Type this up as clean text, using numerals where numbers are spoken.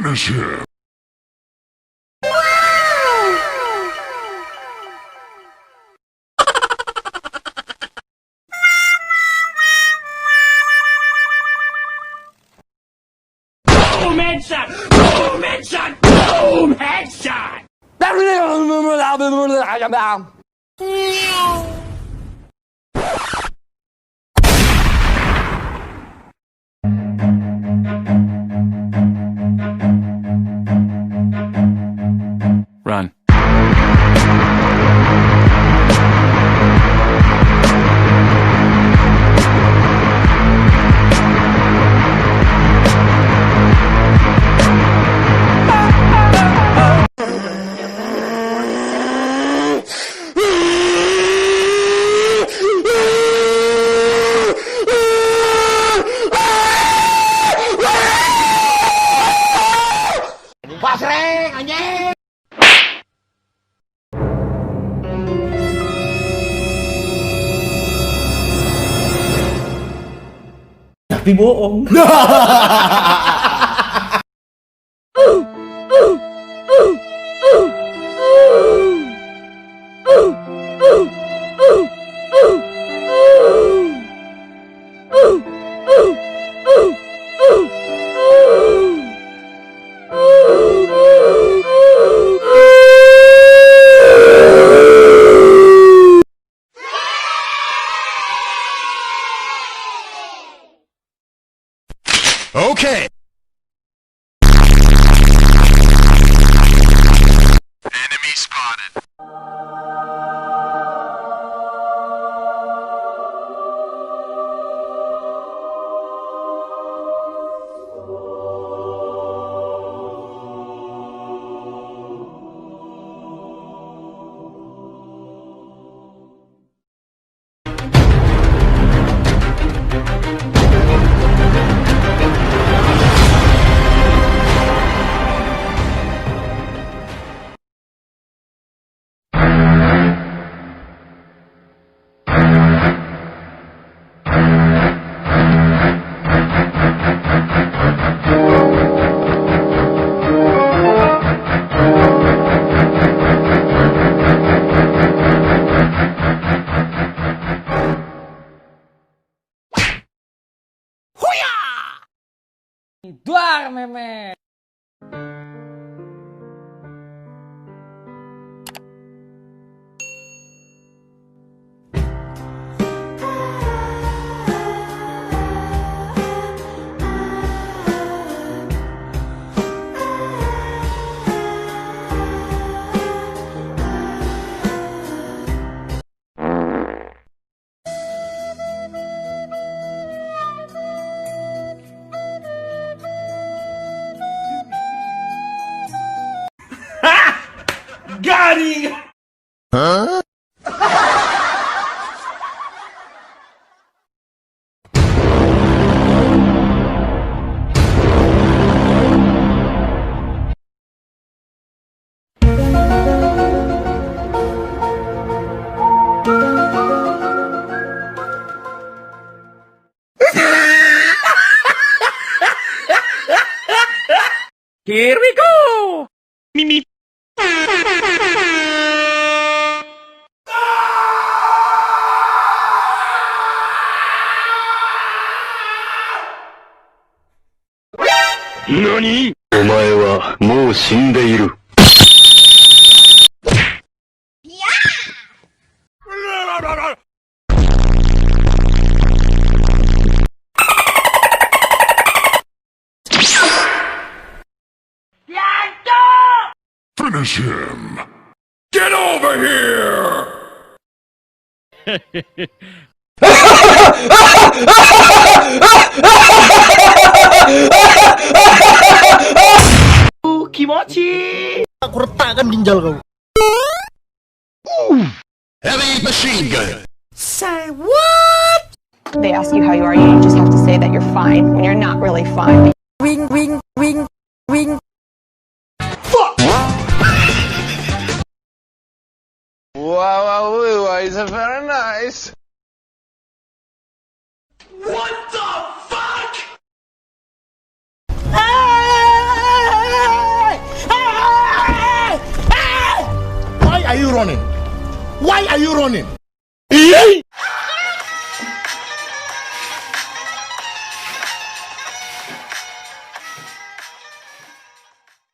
Finish him. Boom headshot! Boom headshot! Boom headshot! Run. Pasreng, anjing! Tapi bohong. Okay. Enemy spotted. Duar memek. Garing. Huh? Here we go! Meep. NANI?! お前はもう死んでいる。Finish him! Get over here! Kimochi! Aku retakan ginjal kau. Heavy machine gun! Say what? They ask you how you are, you just have to say that you're fine when you're not really fine. Wing, wing, wing, wing. Wow, it's very nice. What the fuck? are you running? Why are you running?